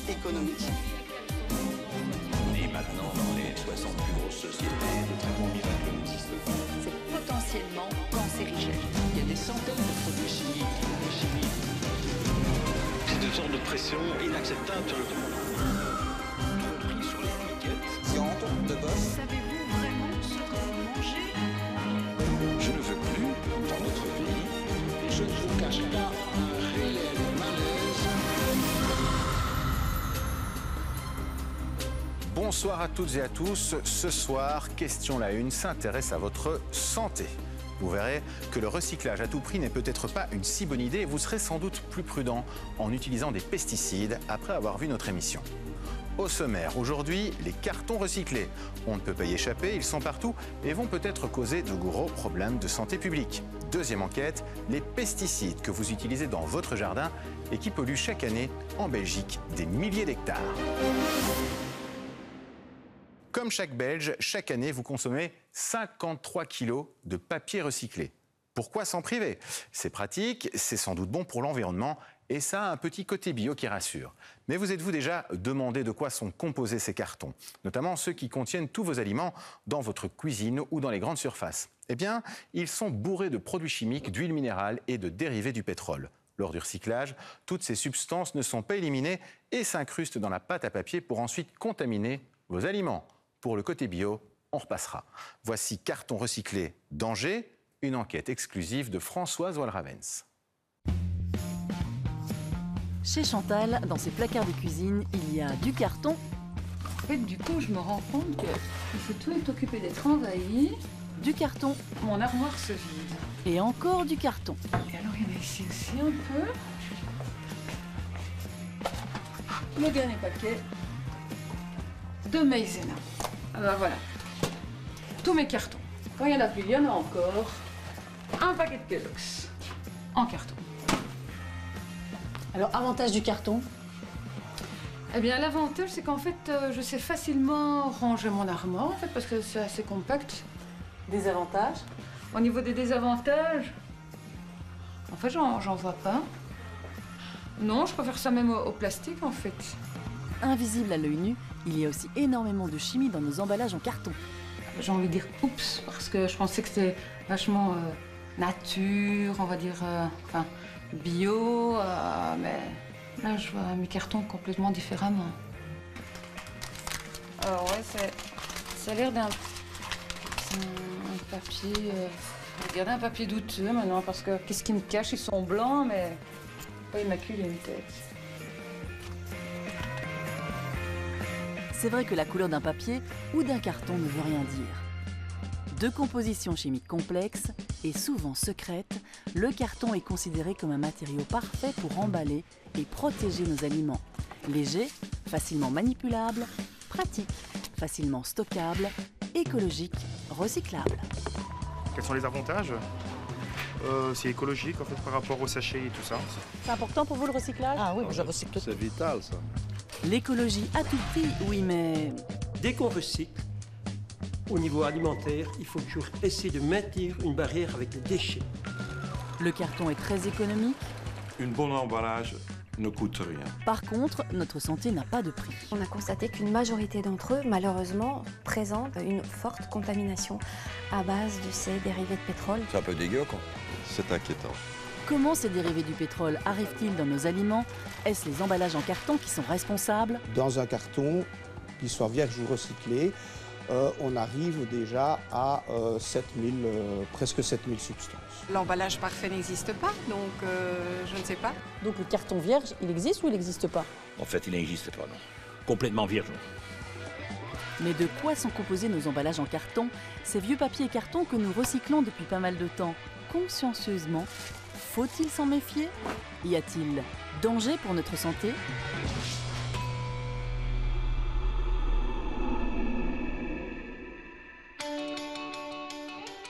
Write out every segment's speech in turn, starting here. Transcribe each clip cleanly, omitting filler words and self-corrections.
économique. Et maintenant, dans les 60 plus grosses sociétés, le traitement miracle n'existe pas. C'est potentiellement cancérigène. Il y a des centaines de produits chimiques. C'est une sorte de pression inacceptable sur le commandant. Compris sur l'étiquette. Viande de bœuf. Savez-vous vraiment ce que vous mangez? Je ne veux plus, dans notre pays, Je ne vous cache pas un réel malaise. Bonsoir à toutes et à tous. Ce soir, Question la Une s'intéresse à votre santé. Vous verrez que le recyclage à tout prix n'est peut-être pas une si bonne idée et vous serez sans doute plus prudent en utilisant des pesticides après avoir vu notre émission. Au sommaire, aujourd'hui, les cartons recyclés. On ne peut pas y échapper, ils sont partout et vont peut-être causer de gros problèmes de santé publique. Deuxième enquête, les pesticides que vous utilisez dans votre jardin et qui polluent chaque année en Belgique des milliers d'hectares. Comme chaque Belge, chaque année, vous consommez 53 kilos de papier recyclé. Pourquoi s'en priver? C'est pratique, c'est sans doute bon pour l'environnement et ça a un petit côté bio qui rassure. Mais vous êtes-vous déjà demandé de quoi sont composés ces cartons? Notamment ceux qui contiennent tous vos aliments dans votre cuisine ou dans les grandes surfaces. Eh bien, ils sont bourrés de produits chimiques, d'huile minérale et de dérivés du pétrole. Lors du recyclage, toutes ces substances ne sont pas éliminées et s'incrustent dans la pâte à papier pour ensuite contaminer vos aliments. Pour le côté bio, on repassera. Voici Carton recyclé danger, une enquête exclusive de Françoise Walravens. Chez Chantal, dans ses placards de cuisine, il y a du carton, En fait, du coup, je me rends compte que tout est occupé d'être envahi. du carton Mon armoire se vide. et encore du carton. Et alors, il y en a ici aussi un peu. Le dernier paquet de maïzena. Ah ben voilà. Tous mes cartons. Quand il y en a plus, il y en a encore. Un paquet de Kellogg's en carton. Alors, avantage du carton? Eh bien, l'avantage, c'est qu'en fait, je sais facilement ranger mon armoire, en fait, parce que c'est assez compact. Désavantage? Au niveau des désavantages, en fait, j'en vois pas. Non, je préfère ça même au plastique, en fait. Invisible à l'œil nu, il y a aussi énormément de chimie dans nos emballages en carton. J'ai envie de dire oups, parce que je pensais que c'était vachement nature, on va dire, enfin, bio, mais là, je vois mes cartons complètement différemment. Alors ouais, ça a l'air d'un papier, regardez, un papier douteux maintenant, parce que qu'est-ce qu'ils me cachent? Ils sont blancs, mais pas immaculés peut-être. C'est vrai que la couleur d'un papier ou d'un carton ne veut rien dire. De composition chimique complexe et souvent secrète, le carton est considéré comme un matériau parfait pour emballer et protéger nos aliments. Léger, facilement manipulable, pratique, facilement stockable, écologique, recyclable. Quels sont les avantages? C'est écologique en fait par rapport aux sachets et tout ça. C'est important pour vous le recyclage? Ah oui, je recycle. C'est vital, ça. L'écologie à tout prix, oui, mais Dès qu'on recycle, au niveau alimentaire, il faut toujours essayer de maintenir une barrière avec les déchets. le carton est très économique. Une bonne emballage ne coûte rien. Par contre, notre santé n'a pas de prix. On a constaté qu'une majorité d'entre eux, malheureusement, présentent une forte contamination à base de ces dérivés de pétrole. C'est un peu dégueu, quoi. C'est inquiétant. Comment ces dérivés du pétrole arrivent-ils dans nos aliments? Est-ce les emballages en carton qui sont responsables? Dans un carton, qu'il soit vierge ou recyclé, on arrive déjà à presque 7000 substances. L'emballage parfait n'existe pas, donc je ne sais pas. Donc le carton vierge, il existe ou il n'existe pas? En fait, il n'existe pas, non. Complètement vierge. Mais de quoi sont composés nos emballages en carton? Ces vieux papiers et cartons que nous recyclons depuis pas mal de temps, consciencieusement. Faut-il s'en méfier? Y a-t-il danger pour notre santé?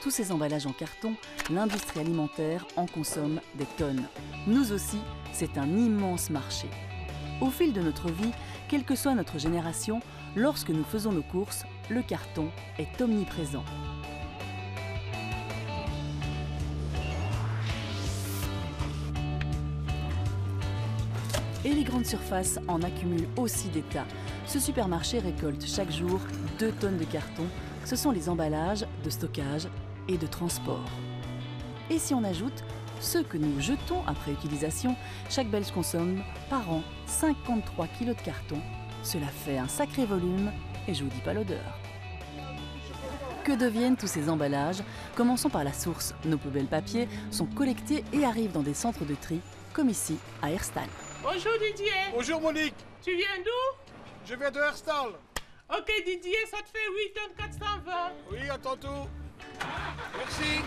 Tous ces emballages en carton, l'industrie alimentaire en consomme des tonnes. Nous aussi, c'est un immense marché. Au fil de notre vie, quelle que soit notre génération, lorsque nous faisons nos courses, le carton est omniprésent. Et les grandes surfaces en accumulent aussi des tas. Ce supermarché récolte chaque jour 2 tonnes de carton. Ce sont les emballages de stockage et de transport. Et si on ajoute ceux que nous jetons après utilisation, chaque Belge consomme par an 53 kg de carton. Cela fait un sacré volume et je vous dis pas l'odeur. Que deviennent tous ces emballages? Commençons par la source. Nos poubelles papier sont collectées et arrivent dans des centres de tri, comme ici à Herstal. Bonjour Didier. Bonjour Monique. Tu viens d'où? Je viens de Herstal. Ok Didier, ça te fait 8 tonnes 420. Oui, à tantôt. Merci.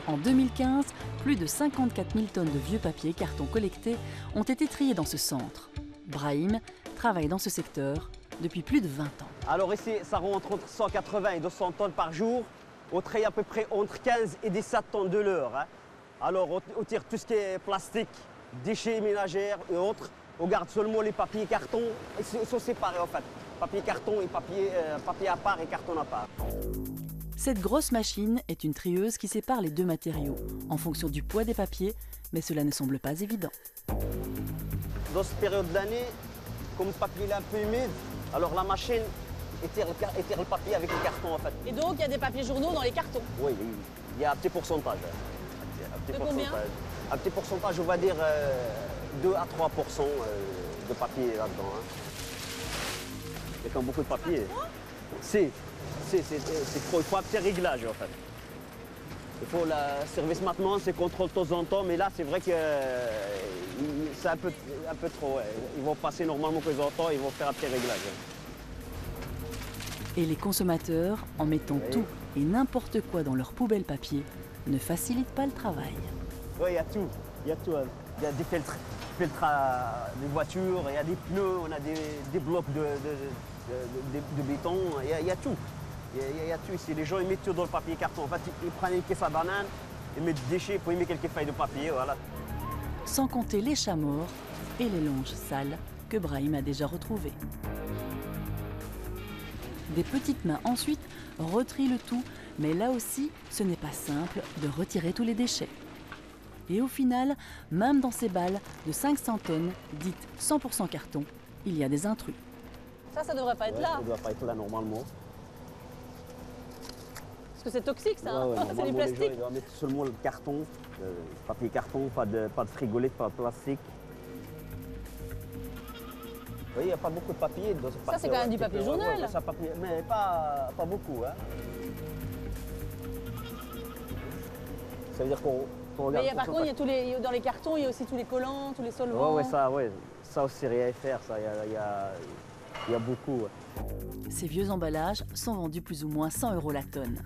En 2015, plus de 54 000 tonnes de vieux papier et carton collectés ont été triés dans ce centre. Brahim travaille dans ce secteur depuis plus de 20 ans. Alors ici, ça rentre entre 180 et 200 tonnes par jour. On trie à peu près entre 15 et 17 tonnes de l'heure. Hein. Alors on tire tout ce qui est plastique, déchets ménagères et autres. On garde seulement les papiers et cartons. Ils sont séparés en fait. Papier carton et papier à part et carton à part. Cette grosse machine est une trieuse qui sépare les deux matériaux en fonction du poids des papiers, mais cela ne semble pas évident. Dans cette période de l'année, comme le papier est un peu humide, alors la machine étire le papier avec le carton en fait. Et donc il y a des papiers journaux dans les cartons? Oui, il y a un petit pourcentage. Combien? Un petit pourcentage, on va dire 2 à 3% de papier là-dedans. Hein. Il y a quand même beaucoup de papier. Il faut un petit réglage en fait. Il faut le service maintenance, c'est contrôle de temps en temps, mais là c'est vrai que c'est un peu trop. Ouais. Ils vont passer normalement que les temps, ils vont faire un petit réglage. Et les consommateurs, en mettant tout et n'importe quoi dans leur poubelle papier, ne facilitent pas le travail. Oui, il y a tout. Il y a tout. Hein. Il y a des filtres des voitures, il y a des pneus, on a des blocs de béton, il y a tout. Il y a tout ici. Les gens ils mettent tout dans le papier carton. En fait, ils prennent une caisse à banane, ils mettent des déchets pour y mettre quelques feuilles de papier, voilà. Sans compter les chats morts et les longes sales que Brahim a déjà retrouvées. Des petites mains ensuite retrient le tout, mais là aussi, ce n'est pas simple de retirer tous les déchets. Et au final, même dans ces balles de 500 tonnes, dites 100% carton, il y a des intrus. Ça devrait pas être là. Ça ne doit pas être là normalement. Parce que c'est toxique ça, ouais, c'est du plastique. Les gens, ils doivent mettre seulement le carton, papier carton, pas de frigolette, pas de plastique. Oui, il n'y a pas beaucoup de papier dans ce papier. Ça c'est quand même du papier journal. Mais pas beaucoup. Hein. Ça veut dire qu'on regarde. Mais par contre, dans les cartons, il y a aussi tous les collants, tous les solvants. Ça aussi, rien à faire, ça. Il y a beaucoup. Ouais. Ces vieux emballages sont vendus plus ou moins 100 € la tonne.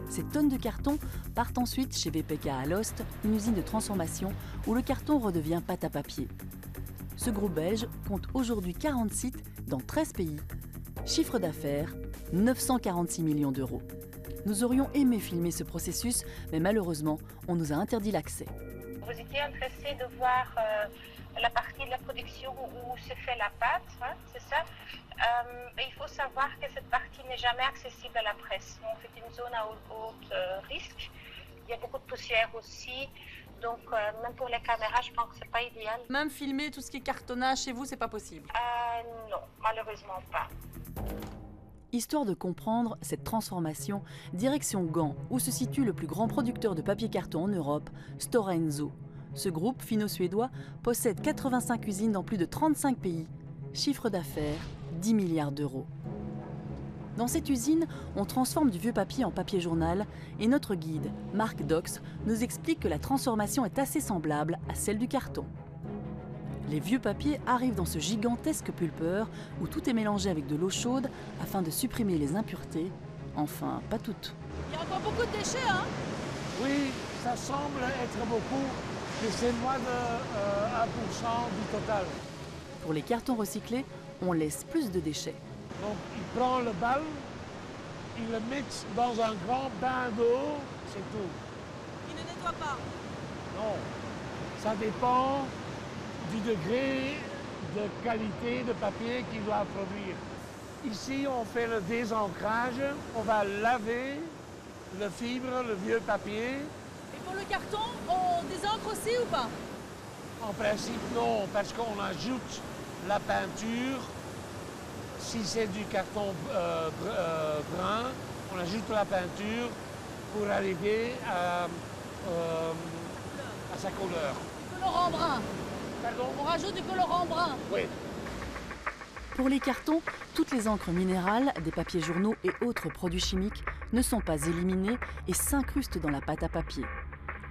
Ces tonnes de carton partent ensuite chez VPK à Alost, une usine de transformation où le carton redevient pâte à papier. Ce groupe belge compte aujourd'hui 40 sites dans 13 pays. Chiffre d'affaires, 946 millions d'euros. Nous aurions aimé filmer ce processus, mais malheureusement, on nous a interdit l'accès. Vous étiez intéressé de voir la partie de la production où se fait la pâte, hein, c'est ça. Il faut savoir que cette partie n'est jamais accessible à la presse. On fait une zone à haut risque. Il y a beaucoup de poussière aussi. Donc, même pour les caméras, je pense que ce n'est pas idéal. Même filmer tout ce qui est cartonnage chez vous, c'est pas possible? Non, malheureusement pas. Histoire de comprendre cette transformation, direction Gand, où se situe le plus grand producteur de papier carton en Europe, Stora Enso. Ce groupe finno-suédois possède 85 usines dans plus de 35 pays. Chiffre d'affaires, 10 milliards d'euros. Dans cette usine, on transforme du vieux papier en papier journal et notre guide, Marc Dox, nous explique que la transformation est assez semblable à celle du carton. Les vieux papiers arrivent dans ce gigantesque pulpeur où tout est mélangé avec de l'eau chaude afin de supprimer les impuretés. Enfin, pas toutes. Il y a encore beaucoup de déchets, hein? Oui, ça semble être beaucoup, mais c'est moins de 1% du total. Pour les cartons recyclés, on laisse plus de déchets. Donc, il prend le bal, il le mixe dans un grand bain d'eau, c'est tout. Il ne nettoie pas? Non, ça dépend du degré de qualité de papier qu'il doit produire. Ici, on fait le désancrage, on va laver le fibre, le vieux papier. Et pour le carton, on désancre aussi ou pas? En principe, non, parce qu'on ajoute la peinture. Si c'est du carton brun, on ajoute la peinture pour arriver à sa couleur. Colorant brun. Pardon? On rajoute du colorant brun. Oui. Pour les cartons, toutes les encres minérales, des papiers journaux et autres produits chimiques ne sont pas éliminées et s'incrustent dans la pâte à papier.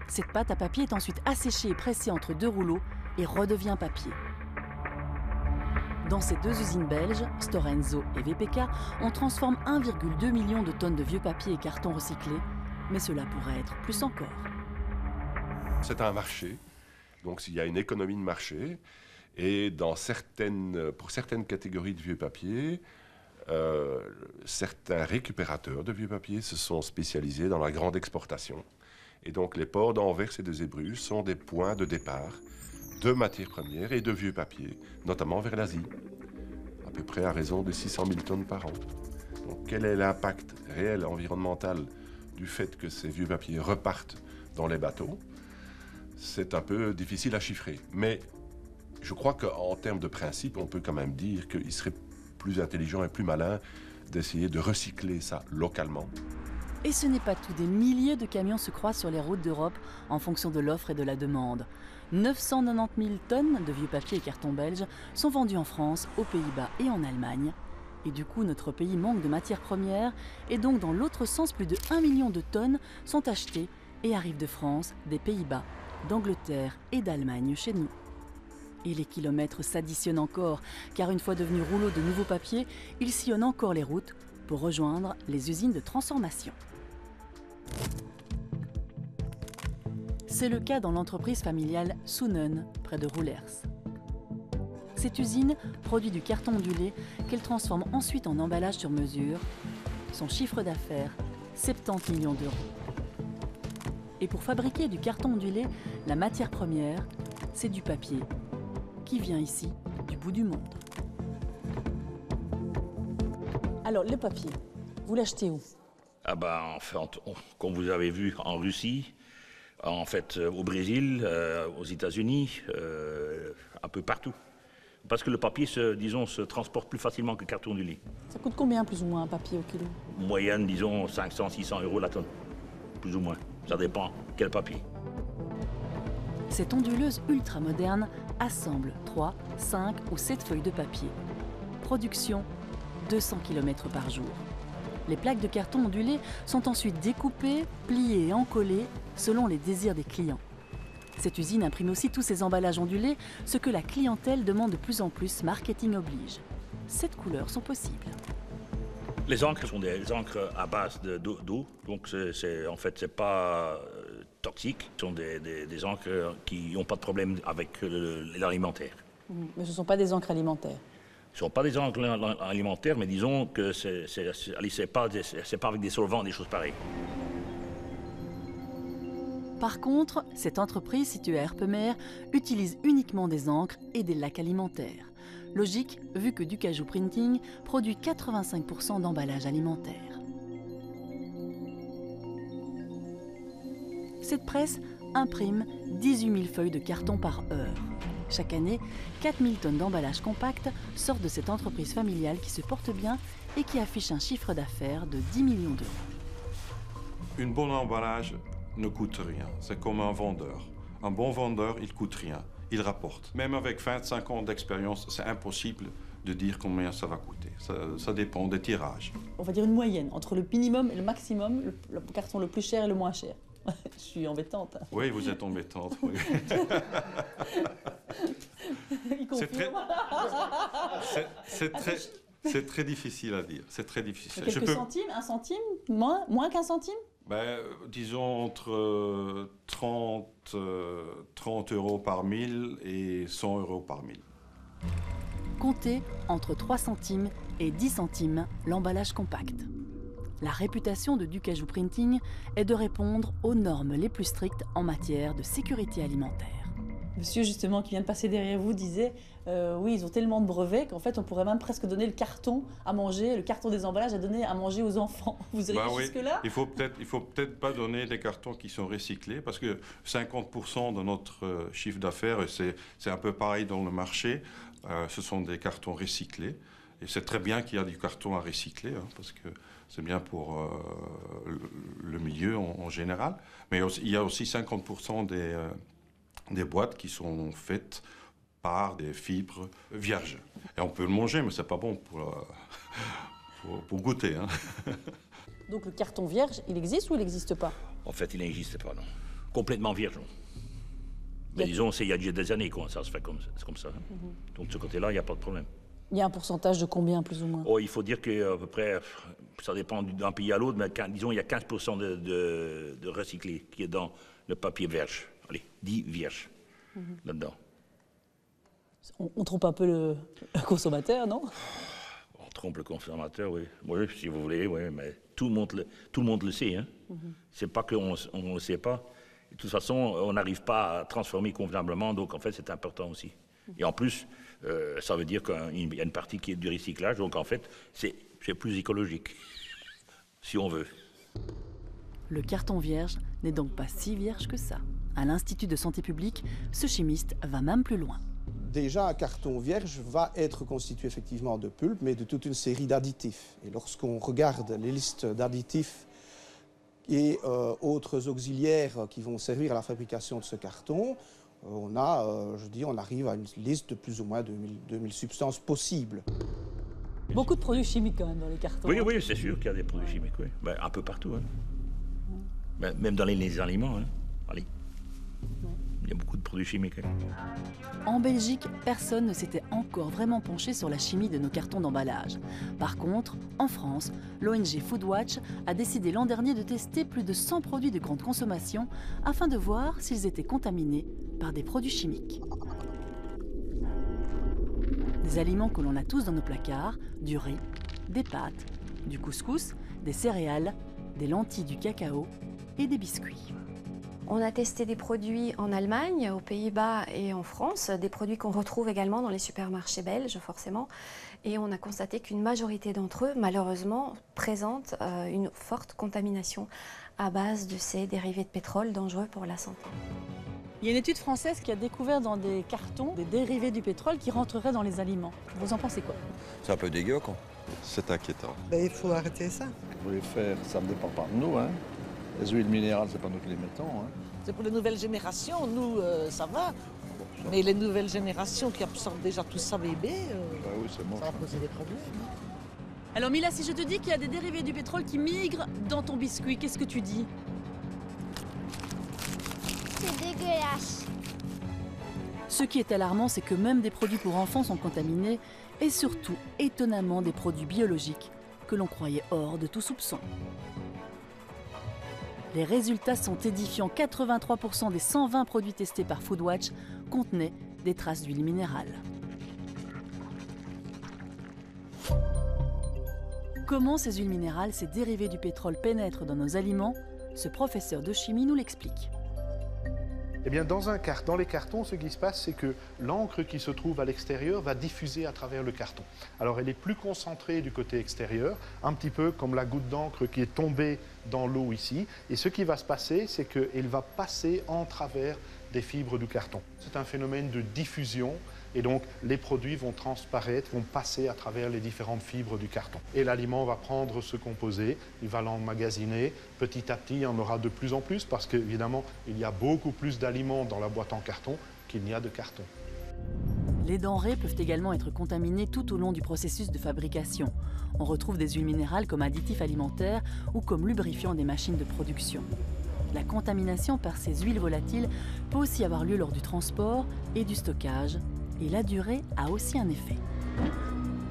Cette pâte à papier est ensuite asséchée et pressée entre deux rouleaux et redevient papier. Dans ces deux usines belges, Storenzo et VPK, on transforme 1,2 million de tonnes de vieux papiers et cartons recyclés, mais cela pourrait être plus encore. C'est un marché, donc il y a une économie de marché, et pour certaines catégories de vieux papiers, certains récupérateurs de vieux papiers se sont spécialisés dans la grande exportation. Et donc les ports d'Anvers et de Zeebrugge sont des points de départ de matières premières et de vieux papiers, notamment vers l'Asie, à peu près à raison de 600 000 tonnes par an. Donc quel est l'impact réel environnemental du fait que ces vieux papiers repartent dans les bateaux? C'est un peu difficile à chiffrer, mais je crois qu'en termes de principe, on peut quand même dire qu'il serait plus intelligent et plus malin d'essayer de recycler ça localement. Et ce n'est pas tout, des milliers de camions se croisent sur les routes d'Europe en fonction de l'offre et de la demande. 990 000 tonnes de vieux papiers et cartons belges sont vendus en France, aux Pays-Bas et en Allemagne. Et du coup, notre pays manque de matières premières et donc dans l'autre sens, plus de 1 million de tonnes sont achetées et arrivent de France, des Pays-Bas, d'Angleterre et d'Allemagne chez nous. Et les kilomètres s'additionnent encore, car une fois devenus rouleaux de nouveaux papiers, ils sillonnent encore les routes pour rejoindre les usines de transformation. C'est le cas dans l'entreprise familiale Sunnen, près de Roulers. Cette usine produit du carton ondulé qu'elle transforme ensuite en emballage sur mesure. Son chiffre d'affaires, 70 millions d'euros. Et pour fabriquer du carton ondulé, la matière première, c'est du papier, qui vient ici du bout du monde. Alors, le papier, vous l'achetez où? Ah ben, en fait, comme vous avez vu en Russie, en fait au Brésil, aux États-Unis, un peu partout. Parce que le papier, se transporte plus facilement que le carton ondulé. Ça coûte combien plus ou moins un papier au kilo? Moyenne, disons 500-600 € la tonne, plus ou moins. Ça dépend quel papier. Cette onduleuse ultra moderne assemble 3, 5 ou 7 feuilles de papier. Production 200 km par jour. Les plaques de carton ondulé sont ensuite découpées, pliées et encollées selon les désirs des clients. Cette usine imprime aussi tous ces emballages ondulés, ce que la clientèle demande de plus en plus, marketing oblige. 7 couleurs sont possibles. Les encres sont des encres à base d'eau, donc en fait c'est pas toxique. Ce sont des encres qui n'ont pas de problème avec l'alimentaire. Mais ce ne sont pas des encres alimentaires. Ce ne sont pas des encres alimentaires, mais disons que c'est pas avec des solvants, des choses pareilles. Par contre, cette entreprise située à Erpemer utilise uniquement des encres et des lacs alimentaires. Logique, vu que Ducajou Printing produit 85% d'emballages alimentaires. Cette presse imprime 18 000 feuilles de carton par heure. Chaque année, 4 000 tonnes d'emballages compacts sortent de cette entreprise familiale qui se porte bien et qui affiche un chiffre d'affaires de 10 millions d'euros. Un bon emballage ne coûte rien. C'est comme un vendeur. Un bon vendeur, il ne coûte rien. Il rapporte. Même avec 25 ans d'expérience, c'est impossible de dire combien ça va coûter. Ça dépend des tirages. On va dire une moyenne, entre le minimum et le maximum, le carton le plus cher et le moins cher. Je suis embêtante. Oui, vous êtes embêtante. Oui. C'est très difficile à dire. C'est très difficile. Quelques centimes, un centime, moins qu'un centime? Disons entre 30 € par 1000 et 100 € par 1000. Comptez entre 3 centimes et 10 centimes l'emballage compact. La réputation de Ducajou Printing est de répondre aux normes les plus strictes en matière de sécurité alimentaire. Monsieur justement qui vient de passer derrière vous disait oui, ils ont tellement de brevets qu'en fait on pourrait même presque donner le carton à manger, le carton des emballages à donner à manger aux enfants. Vous allez jusque-là? Il faut peut-être pas donner des cartons qui sont recyclés parce que 50% de notre chiffre d'affaires, et c'est un peu pareil dans le marché, ce sont des cartons recyclés. Et c'est très bien qu'il y a du carton à recycler, hein, parce que c'est bien pour le milieu en général. Mais il y a aussi 50% des boîtes qui sont faites par des fibres vierges. Et on peut le manger, mais c'est pas bon pour goûter. Hein. Donc le carton vierge, il existe ou il n'existe pas? En fait, il n'existe pas, non. Complètement vierge, non. Mais disons, il y a déjà des années que ça se fait comme ça. Hein. Donc de ce côté-là, il n'y a pas de problème. Il y a un pourcentage de combien, plus ou moins? Oh, il faut dire qu'à peu près, ça dépend d'un pays à l'autre, mais disons, il y a 15% de recyclé qui est dans le papier vierge. Allez, dit vierge, là-dedans. On trompe un peu le consommateur, non? On trompe le consommateur, oui. Oui, si vous voulez, oui, mais tout le monde le sait. Hein. C'est pas qu'on ne le sait pas. De toute façon, on n'arrive pas à transformer convenablement, donc en fait, c'est important aussi. Et en plus, ça veut dire qu'il y a une partie qui est du recyclage, donc en fait, c'est plus écologique, si on veut. Le carton vierge n'est donc pas si vierge que ça. À l'Institut de santé publique, ce chimiste va même plus loin. Déjà, un carton vierge va être constitué effectivement de pulpe, mais de toute une série d'additifs. Et lorsqu'on regarde les listes d'additifs et autres auxiliaires qui vont servir à la fabrication de ce carton, on arrive à une liste de plus ou moins 2000 substances possibles. Beaucoup de produits chimiques quand même dans les cartons. Oui, oui, c'est sûr qu'il y a des produits chimiques, oui. Ben, un peu partout. Hein. Même dans les aliments. Hein. Allez. Il y a beaucoup de produits chimiques. Hein. En Belgique, personne ne s'était encore vraiment penché sur la chimie de nos cartons d'emballage. Par contre, en France, l'ONG Foodwatch a décidé l'an dernier de tester plus de 100 produits de grande consommation afin de voir s'ils étaient contaminés par des produits chimiques. Des aliments que l'on a tous dans nos placards, du riz, des pâtes, du couscous, des céréales, des lentilles, du cacao et des biscuits. On a testé des produits en Allemagne, aux Pays-Bas et en France, des produits qu'on retrouve également dans les supermarchés belges, forcément. Et on a constaté qu'une majorité d'entre eux, malheureusement, présentent une forte contamination à base de ces dérivés de pétrole dangereux pour la santé. Il y a une étude française qui a découvert dans des cartons des dérivés du pétrole qui rentreraient dans les aliments. Vous en pensez quoi? C'est un peu dégueu, quoi. C'est inquiétant. Ben, il faut arrêter ça. Vous voulez faire, ça ne dépend pas de nous, hein. Les huiles minérales, c'est pas nous qui les mettons. Hein. C'est pour les nouvelles générations, nous, ça va. Mais les nouvelles générations qui absorbent déjà tout ça, bébé, oui, c'est bon, ça va poser des problèmes. Alors Mila, si je te dis qu'il y a des dérivés du pétrole qui migrent dans ton biscuit, qu'est-ce que tu dis? C'est dégueulasse. Ce qui est alarmant, c'est que même des produits pour enfants sont contaminés et surtout, étonnamment, des produits biologiques que l'on croyait hors de tout soupçon. Les résultats sont édifiants. 83% des 120 produits testés par Foodwatch contenaient des traces d'huile minérale. Comment ces huiles minérales, ces dérivés du pétrole pénètrent dans nos aliments? Ce professeur de chimie nous l'explique. Eh bien, dans les cartons, ce qui se passe, c'est que l'encre qui se trouve à l'extérieur va diffuser à travers le carton. Alors, elle est plus concentrée du côté extérieur, un petit peu comme la goutte d'encre qui est tombée dans l'eau ici. Et ce qui va se passer, c'est qu'elle va passer en travers des fibres du carton. C'est un phénomène de diffusion. Et donc, les produits vont transparaître, vont passer à travers les différentes fibres du carton. Et l'aliment va prendre ce composé, il va l'emmagasiner. Petit à petit, il y en aura de plus en plus parce qu'évidemment, il y a beaucoup plus d'aliments dans la boîte en carton qu'il n'y a de carton. Les denrées peuvent également être contaminées tout au long du processus de fabrication. On retrouve des huiles minérales comme additifs alimentaires ou comme lubrifiants des machines de production. La contamination par ces huiles volatiles peut aussi avoir lieu lors du transport et du stockage. Et la durée a aussi un effet.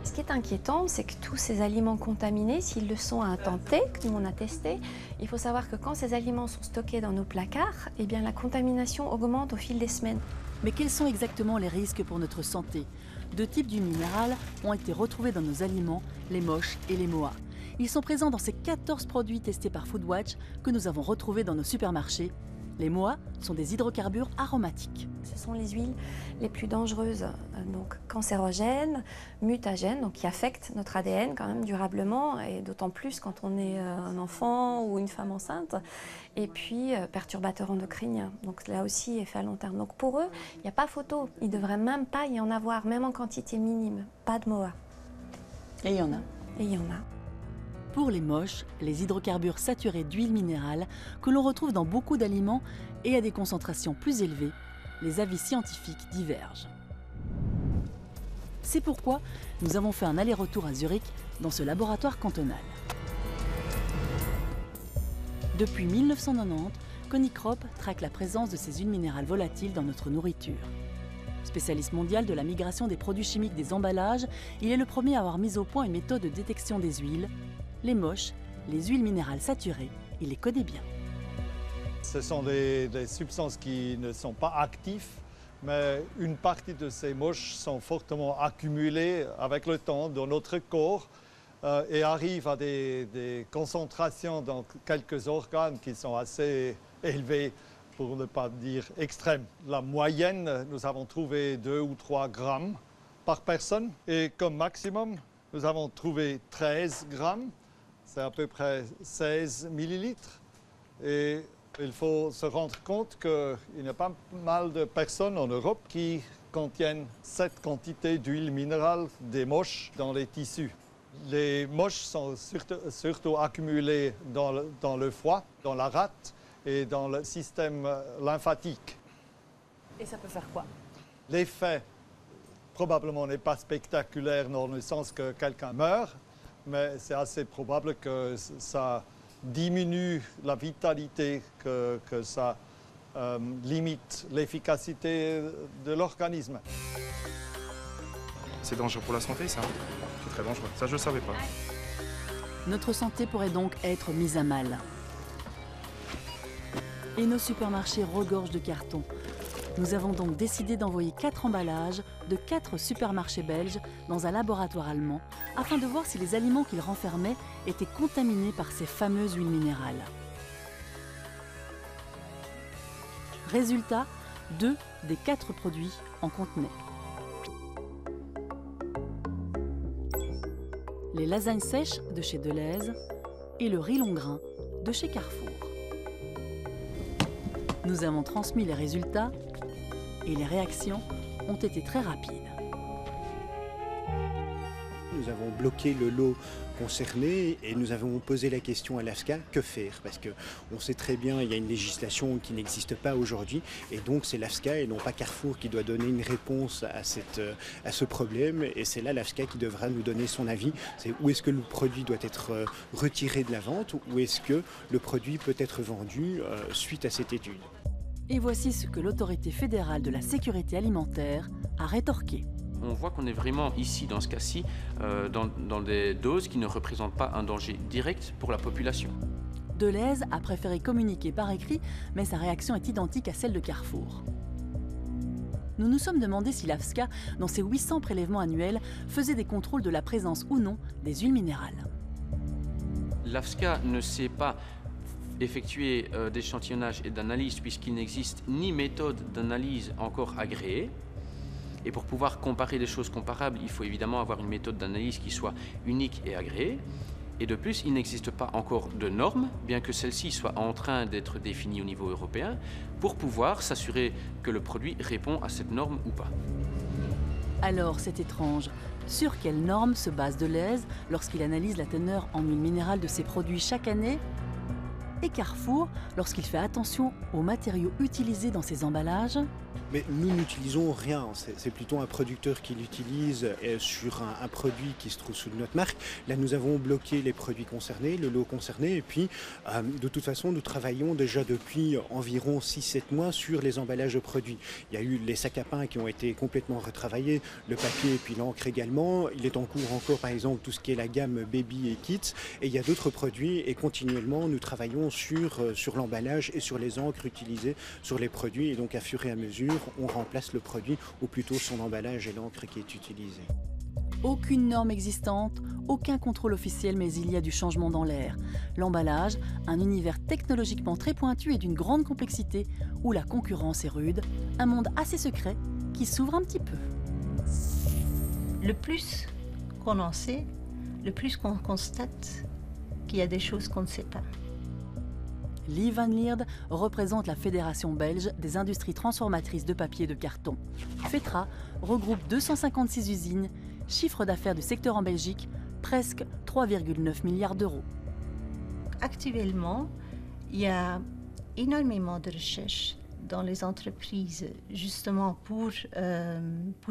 Ce qui est inquiétant, c'est que tous ces aliments contaminés, s'ils le sont à un temps T, que nous on a testé, il faut savoir que quand ces aliments sont stockés dans nos placards, eh bien la contamination augmente au fil des semaines. Mais quels sont exactement les risques pour notre santé? Deux types d'huiles minérales ont été retrouvés dans nos aliments, les moches et les moas. Ils sont présents dans ces 14 produits testés par Foodwatch que nous avons retrouvés dans nos supermarchés. Les MOA sont des hydrocarbures aromatiques. Ce sont les huiles les plus dangereuses, donc cancérogènes, mutagènes, donc qui affectent notre ADN quand même durablement, et d'autant plus quand on est un enfant ou une femme enceinte. Et puis perturbateurs endocriniens, donc là aussi effet à long terme. Donc pour eux, il n'y a pas photo, il ne devrait même pas y en avoir, même en quantité minime, pas de MOA. Et il y en a. Et il y en a. Pour les moches, les hydrocarbures saturés d'huile minérale que l'on retrouve dans beaucoup d'aliments et à des concentrations plus élevées, les avis scientifiques divergent. C'est pourquoi nous avons fait un aller-retour à Zurich dans ce laboratoire cantonal. Depuis 1990, Konicrop traque la présence de ces huiles minérales volatiles dans notre nourriture. Spécialiste mondial de la migration des produits chimiques des emballages, il est le premier à avoir mis au point une méthode de détection des huiles. Les moches, les huiles minérales saturées, il les connaît bien. Ce sont des substances qui ne sont pas actives, mais une partie de ces moches sont fortement accumulées avec le temps dans notre corps et arrivent à des concentrations dans quelques organes qui sont assez élevées, pour ne pas dire extrêmes. La moyenne, nous avons trouvé 2 ou 3 grammes par personne et comme maximum, nous avons trouvé 13 grammes. C'est à peu près 16 millilitres. Et il faut se rendre compte qu'il y a pas mal de personnes en Europe qui contiennent cette quantité d'huile minérale des moches dans les tissus. Les moches sont surtout accumulées dans le foie, dans la rate et dans le système lymphatique. Et ça peut faire quoi? L'effet probablement n'est pas spectaculaire dans le sens que quelqu'un meurt, mais c'est assez probable que ça diminue la vitalité, que ça limite l'efficacité de l'organisme. C'est dangereux pour la santé, ça? C'est très dangereux. Ça, je ne savais pas. Notre santé pourrait donc être mise à mal. Et nos supermarchés regorgent de cartons. Nous avons donc décidé d'envoyer 4 emballages de 4 supermarchés belges dans un laboratoire allemand afin de voir si les aliments qu'ils renfermaient étaient contaminés par ces fameuses huiles minérales. Résultat, 2 des 4 produits en contenaient. Les lasagnes sèches de chez Delhaize et le riz long grain de chez Carrefour. Nous avons transmis les résultats et les réactions ont été très rapides. Nous avons bloqué le lot concerné et nous avons posé la question à l'AFSCA, que faire? Parce qu'on sait très bien qu'il y a une législation qui n'existe pas aujourd'hui et donc c'est l'AFSCA et non pas Carrefour qui doit donner une réponse à ce problème et c'est là l'AFSCA qui devra nous donner son avis. C'est où est-ce que le produit doit être retiré de la vente ou est-ce que le produit peut être vendu suite à cette étude. Et voici ce que l'autorité fédérale de la sécurité alimentaire a rétorqué. On voit qu'on est vraiment ici, dans ce cas-ci, dans des doses qui ne représentent pas un danger direct pour la population. Delhaize a préféré communiquer par écrit, mais sa réaction est identique à celle de Carrefour. Nous nous sommes demandé si l'AFSCA, dans ses 800 prélèvements annuels, faisait des contrôles de la présence ou non des huiles minérales. L'AFSCA ne sait pas effectuer d'échantillonnage et d'analyse puisqu'il n'existe ni méthode d'analyse encore agréée. Et pour pouvoir comparer des choses comparables, il faut évidemment avoir une méthode d'analyse qui soit unique et agréée. Et de plus, il n'existe pas encore de normes, bien que celles-ci soient en train d'être définies au niveau européen, pour pouvoir s'assurer que le produit répond à cette norme ou pas. Alors, c'est étrange. Sur quelles normes se base Delhaize lorsqu'il analyse la teneur en huile minérale de ses produits chaque année? Et Carrefour, lorsqu'il fait attention aux matériaux utilisés dans ses emballages? Mais nous n'utilisons rien, c'est plutôt un producteur qui l'utilise sur un produit qui se trouve sous notre marque. Là, nous avons bloqué les produits concernés, le lot concerné, et puis de toute façon, nous travaillons déjà depuis environ 6-7 mois sur les emballages de produits. Il y a eu les sacs à pain qui ont été complètement retravaillés, le papier et puis l'encre également. Il est en cours encore, par exemple, tout ce qui est la gamme Baby et Kids, et il y a d'autres produits, et continuellement, nous travaillons sur l'emballage et sur les encres utilisées sur les produits, et donc à fur et à mesure, on remplace le produit ou plutôt son emballage et l'encre qui est utilisée. Aucune norme existante, aucun contrôle officiel, mais il y a du changement dans l'air. L'emballage, un univers technologiquement très pointu et d'une grande complexité, où la concurrence est rude, un monde assez secret qui s'ouvre un petit peu. Le plus qu'on en sait, le plus qu'on constate qu'il y a des choses qu'on ne sait pas. Liv van Lierde représente la Fédération belge des industries transformatrices de papier et de carton. FETRA regroupe 256 usines, chiffre d'affaires du secteur en Belgique, presque 3,9 milliards d'euros. Actuellement, il y a énormément de recherches dans les entreprises, justement pour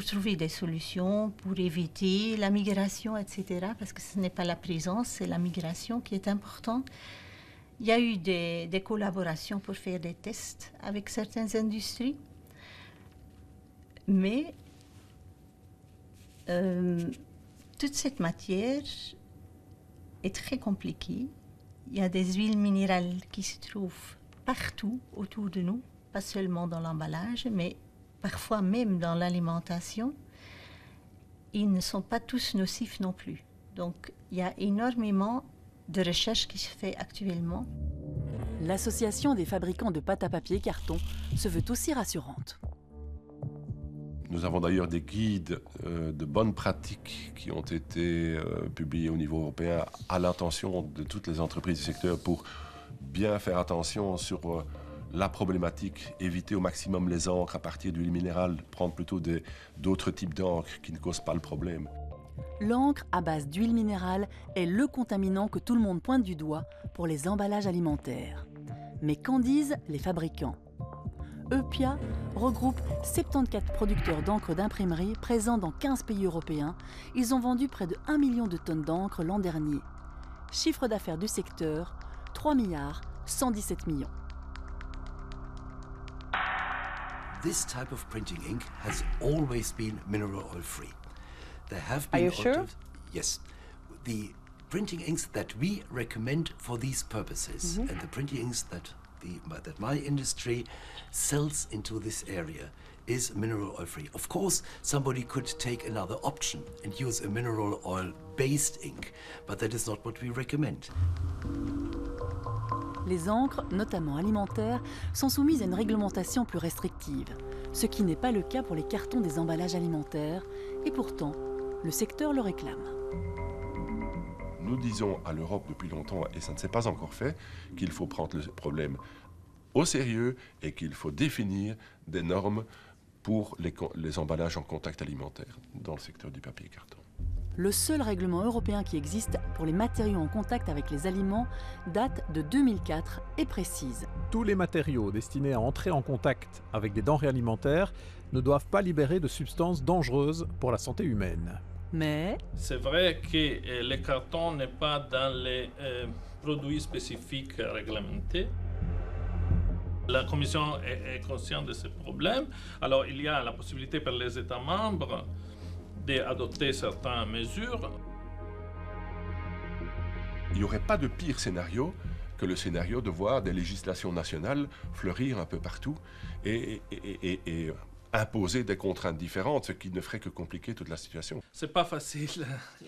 trouver des solutions, pour éviter la migration, etc. Parce que ce n'est pas la présence, c'est la migration qui est importante. Il y a eu des collaborations pour faire des tests avec certaines industries. Mais toute cette matière est très compliquée. Il y a des huiles minérales qui se trouvent partout autour de nous, pas seulement dans l'emballage, mais parfois même dans l'alimentation. Ils ne sont pas tous nocifs non plus. Donc, il y a énormément de recherche qui se fait actuellement. L'association des fabricants de pâte à papier et carton se veut aussi rassurante. Nous avons d'ailleurs des guides de bonnes pratiques qui ont été publiés au niveau européen à l'intention de toutes les entreprises du secteur pour bien faire attention sur la problématique, éviter au maximum les encres à partir d'huile minérale, prendre plutôt d'autres types d'encre qui ne causent pas le problème. L'encre à base d'huile minérale est le contaminant que tout le monde pointe du doigt pour les emballages alimentaires. Mais qu'en disent les fabricants ? EPIA regroupe 74 producteurs d'encre d'imprimerie présents dans 15 pays européens. Ils ont vendu près de 1 million de tonnes d'encre l'an dernier. Chiffre d'affaires du secteur, 3 milliards 117 millions. This type of printing ink has always been mineral oil free. There have Are been you sure? Yes. The printing inks that we recommend for these purposes and the printing inks that my industry sells into this area is mineral oil free. Of course, somebody could take another option and use a mineral oil based ink, but that is not what we recommend. Les encres, notamment alimentaires, sont soumises à une réglementation plus restrictive, ce qui n'est pas le cas pour les cartons des emballages alimentaires, et pourtant, le secteur le réclame. Nous disons à l'Europe depuis longtemps, et ça ne s'est pas encore fait, qu'il faut prendre le problème au sérieux et qu'il faut définir des normes pour les emballages en contact alimentaire dans le secteur du papier et carton. Le seul règlement européen qui existe pour les matériaux en contact avec les aliments date de 2004 et précise. Tous les matériaux destinés à entrer en contact avec des denrées alimentaires ne doivent pas libérer de substances dangereuses pour la santé humaine. Mais c'est vrai que le carton n'est pas dans les produits spécifiques réglementés. La Commission est consciente de ce problème. Alors, il y a la possibilité pour les États membres d'adopter certaines mesures. Il n'y aurait pas de pire scénario que le scénario de voir des législations nationales fleurir un peu partout et imposer des contraintes différentes, ce qui ne ferait que compliquer toute la situation. C'est pas facile.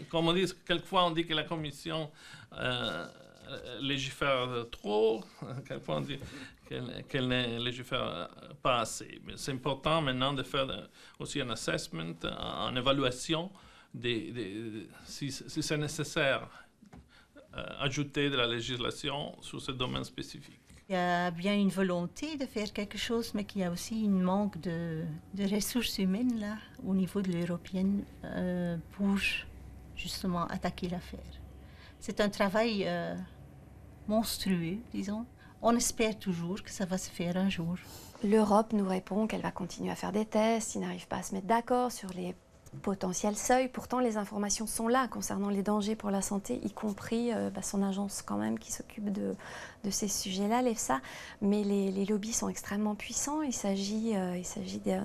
Comme on dit, quelquefois on dit que la Commission légifère trop, quelquefois on dit qu'elle ne légifère pas assez. Mais c'est important maintenant de faire aussi un assessment, une évaluation si c'est nécessaire ajouter de la législation sur ce domaine spécifique. Il y a bien une volonté de faire quelque chose, mais qu'il y a aussi un manque de ressources humaines là, au niveau de l'européenne pour justement attaquer l'affaire. C'est un travail monstrueux, disons. On espère toujours que ça va se faire un jour. L'Europe nous répond qu'elle va continuer à faire des tests, ils n'arrivent pas à se mettre d'accord sur les potentiels seuils. Pourtant, les informations sont là concernant les dangers pour la santé, y compris son agence quand même qui s'occupe de ces sujets-là, l'EFSA. Mais les lobbies sont extrêmement puissants. Il s'agit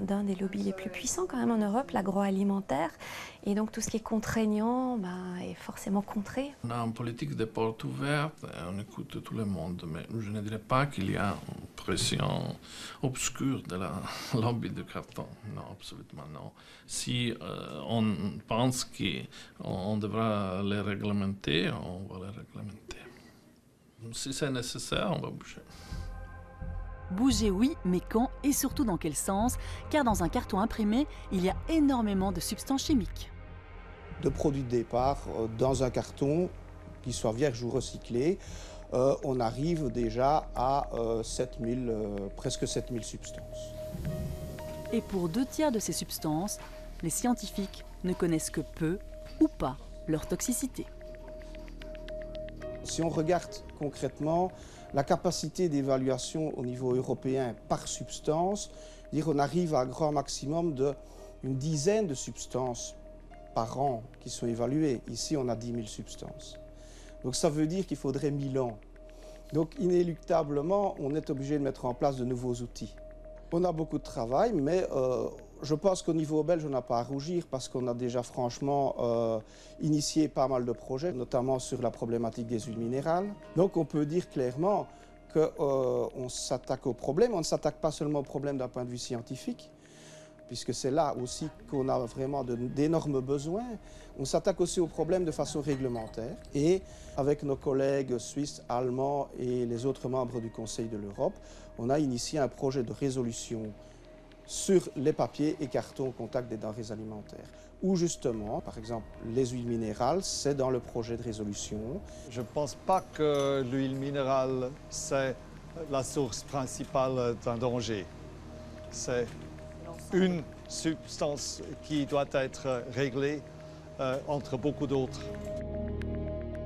d'un des lobbies les plus puissants quand même en Europe, l'agroalimentaire. Et donc tout ce qui est contraignant est forcément contré. On a une politique de porte ouverte, on écoute tout le monde, mais je ne dirais pas qu'il y a une pression obscure de la lobby de carton. Non, absolument non. Si on pense qu'on devra les réglementer, on va les réglementer. Si c'est nécessaire, on va bouger. Bouger oui, mais quand et surtout dans quel sens? Car dans un carton imprimé, il y a énormément de substances chimiques. De produits de départ, dans un carton, qu'il soit vierge ou recyclé, on arrive déjà à presque 7000 substances. Et pour 2/3 de ces substances, les scientifiques ne connaissent que peu ou pas leur toxicité. Si on regarde concrètement la capacité d'évaluation au niveau européen par substance, on arrive à un grand maximum d'une dizaine de substances par an qui sont évaluées. Ici, on a 10 000 substances. Donc ça veut dire qu'il faudrait 1000 ans. Donc inéluctablement, on est obligé de mettre en place de nouveaux outils. On a beaucoup de travail, mais je pense qu'au niveau belge, on n'a pas à rougir parce qu'on a déjà franchement initié pas mal de projets, notamment sur la problématique des huiles minérales. Donc on peut dire clairement qu'on s'attaque au problème. On ne s'attaque pas seulement au problème d'un point de vue scientifique, puisque c'est là aussi qu'on a vraiment d'énormes besoins. On s'attaque aussi aux problèmes de façon réglementaire. Et avec nos collègues suisses, allemands et les autres membres du Conseil de l'Europe, on a initié un projet de résolution sur les papiers et cartons au contact des denrées alimentaires. Où justement, par exemple, les huiles minérales, c'est dans le projet de résolution. Je ne pense pas que l'huile minérale, c'est la source principale d'un danger. C'est une substance qui doit être réglée entre beaucoup d'autres.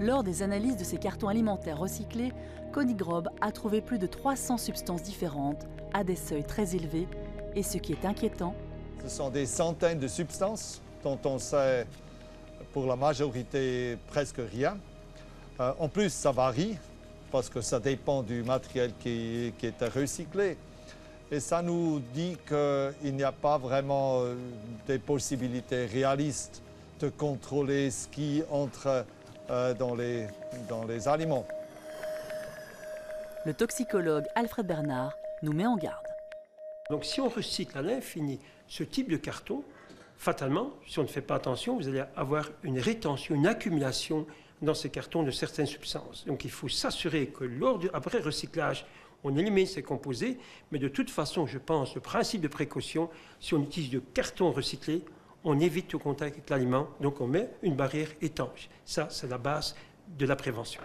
Lors des analyses de ces cartons alimentaires recyclés, Conny Grob a trouvé plus de 300 substances différentes à des seuils très élevés. Et ce qui est inquiétant, ce sont des centaines de substances dont on sait pour la majorité presque rien. En plus, ça varie parce que ça dépend du matériel qui est recyclé. Et ça nous dit qu'il n'y a pas vraiment des possibilités réalistes de contrôler ce qui entre dans les aliments. Le toxicologue Alfred Bernard nous met en garde. Donc si on recycle à l'infini ce type de carton, fatalement, si on ne fait pas attention, vous allez avoir une rétention, une accumulation dans ces cartons de certaines substances. Donc il faut s'assurer que après recyclage, on élimine ces composés, mais de toute façon, je pense, le principe de précaution, si on utilise de carton recyclé, on évite le contact avec l'aliment, donc on met une barrière étanche. Ça, c'est la base de la prévention.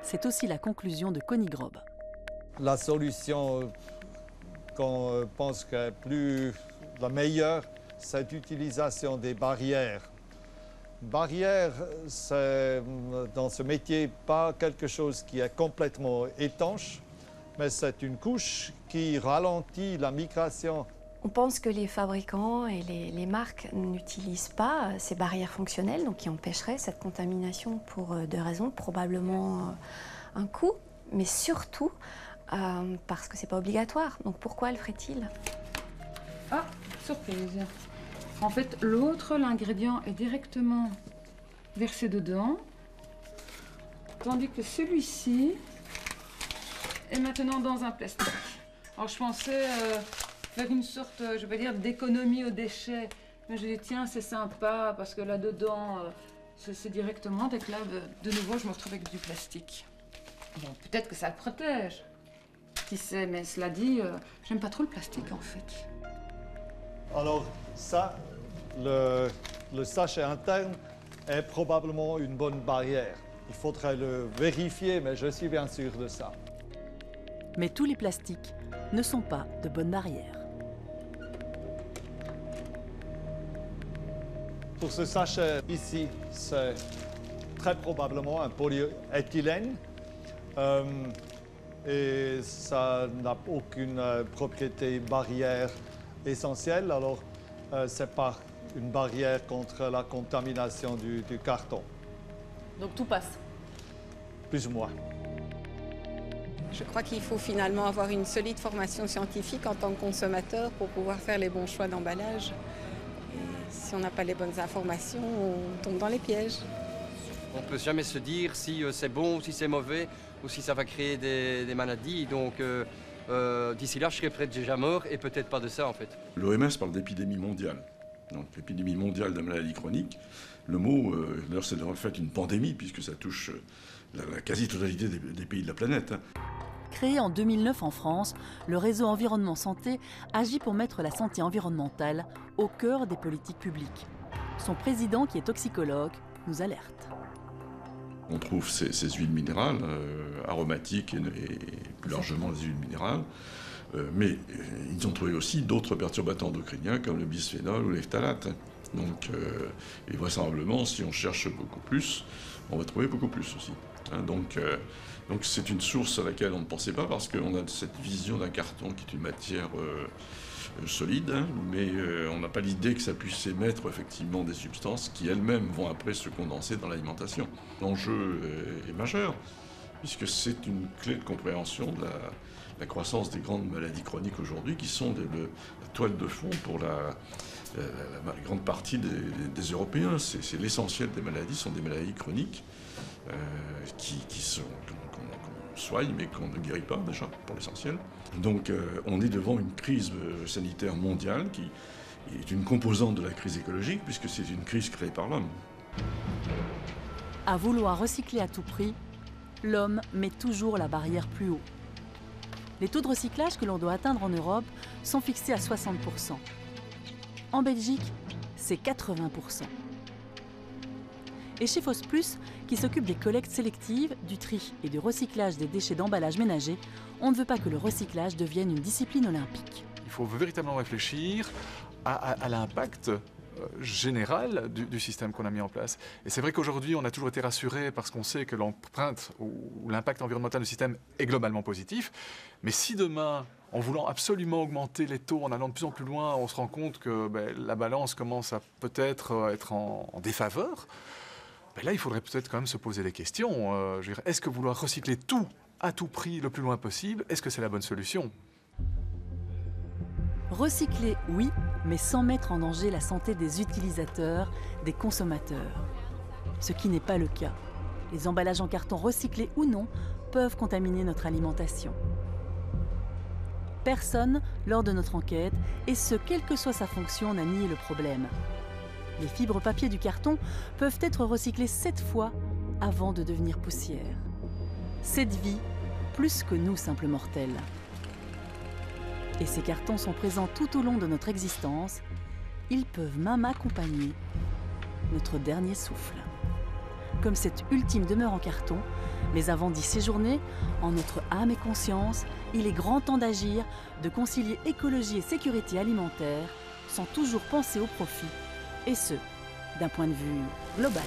C'est aussi la conclusion de Conny Grob. La solution qu'on pense que plus la meilleure, c'est l'utilisation des barrières. Barrière, c'est dans ce métier pas quelque chose qui est complètement étanche, mais c'est une couche qui ralentit la migration. On pense que les fabricants et les marques n'utilisent pas ces barrières fonctionnelles, donc qui empêcheraient cette contamination pour deux raisons. Probablement un coût, mais surtout parce que c'est pas obligatoire. Donc pourquoi le ferait-il? Ah, surprise. En fait, l'autre, l'ingrédient est directement versé dedans, tandis que celui-ci est maintenant dans un plastique. Alors je pensais faire une sorte, je vais dire, d'économie aux déchets. Mais je dis, tiens, c'est sympa, parce que là-dedans, c'est directement, dès que là, de nouveau, je me retrouve avec du plastique. Bon, peut-être que ça le protège. Qui sait, mais cela dit, j'aime pas trop le plastique, en fait. Alors, ça, le sachet interne est probablement une bonne barrière. Il faudrait le vérifier, mais je suis bien sûr de ça. Mais tous les plastiques ne sont pas de bonnes barrières. Pour ce sachet ici, c'est très probablement un polyéthylène. Et ça n'a aucune propriété barrière essentielle. Alors, c'est pas une barrière contre la contamination du carton. Donc tout passe? Plus ou moins. Je crois qu'il faut finalement avoir une solide formation scientifique en tant que consommateur pour pouvoir faire les bons choix d'emballage. Et si on n'a pas les bonnes informations, on tombe dans les pièges. On ne peut jamais se dire si c'est bon ou si c'est mauvais ou si ça va créer des maladies. Donc d'ici là, je serai peut-être déjà mort et peut-être pas de ça en fait. L'OMS parle d'épidémie mondiale. donc l'épidémie mondiale de maladies chroniques. Le mot, d'ailleurs c'est en fait une pandémie puisque ça touche la quasi-totalité des pays de la planète. Créé en 2009 en France, le réseau Environnement Santé agit pour mettre la santé environnementale au cœur des politiques publiques. Son président, qui est toxicologue, nous alerte. On trouve ces huiles minérales aromatiques et plus largement les huiles minérales, mais ils ont trouvé aussi d'autres perturbateurs endocriniens comme le bisphénol ou les phtalates. Donc, et vraisemblablement, si on cherche beaucoup plus, on va trouver beaucoup plus aussi. Hein, donc c'est une source à laquelle on ne pensait pas parce qu'on a cette vision d'un carton qui est une matière solide, hein, mais on n'a pas l'idée que ça puisse émettre effectivement des substances qui elles-mêmes vont après se condenser dans l'alimentation. L'enjeu est majeur puisque c'est une clé de compréhension de la croissance des grandes maladies chroniques aujourd'hui qui sont la toile de fond pour la grande partie des Européens. C'est l'essentiel des maladies, sont des maladies chroniques qu'on soigne mais qu'on ne guérit pas déjà pour l'essentiel. Donc on est devant une crise sanitaire mondiale qui est une composante de la crise écologique puisque c'est une crise créée par l'homme. À vouloir recycler à tout prix, l'homme met toujours la barrière plus haut. Les taux de recyclage que l'on doit atteindre en Europe sont fixés à 60%. En Belgique, c'est 80%. Et chez Foss Plus, qui s'occupe des collectes sélectives, du tri et du recyclage des déchets d'emballage ménager, on ne veut pas que le recyclage devienne une discipline olympique. Il faut véritablement réfléchir à l'impact général du système qu'on a mis en place. Et c'est vrai qu'aujourd'hui, on a toujours été rassuré parce qu'on sait que l'empreinte ou l'impact environnemental du système est globalement positif. Mais si demain, en voulant absolument augmenter les taux, en allant de plus en plus loin, on se rend compte que la balance commence à peut-être être en défaveur, là, il faudrait peut-être quand même se poser des questions. Est-ce que vouloir recycler tout à tout prix le plus loin possible, est-ce que c'est la bonne solution ? Recycler, oui, mais sans mettre en danger la santé des utilisateurs, des consommateurs. Ce qui n'est pas le cas. Les emballages en carton recyclés ou non peuvent contaminer notre alimentation. Personne, lors de notre enquête, et ce, quelle que soit sa fonction, n'a nié le problème. Les fibres papier du carton peuvent être recyclées 7 fois avant de devenir poussière. 7 vies, plus que nous simples mortels. Et ces cartons sont présents tout au long de notre existence. Ils peuvent même accompagner notre dernier souffle. Comme cette ultime demeure en carton, mais avant d'y séjourner, en notre âme et conscience, il est grand temps d'agir, de concilier écologie et sécurité alimentaire, sans toujours penser au profit, et ce, d'un point de vue global.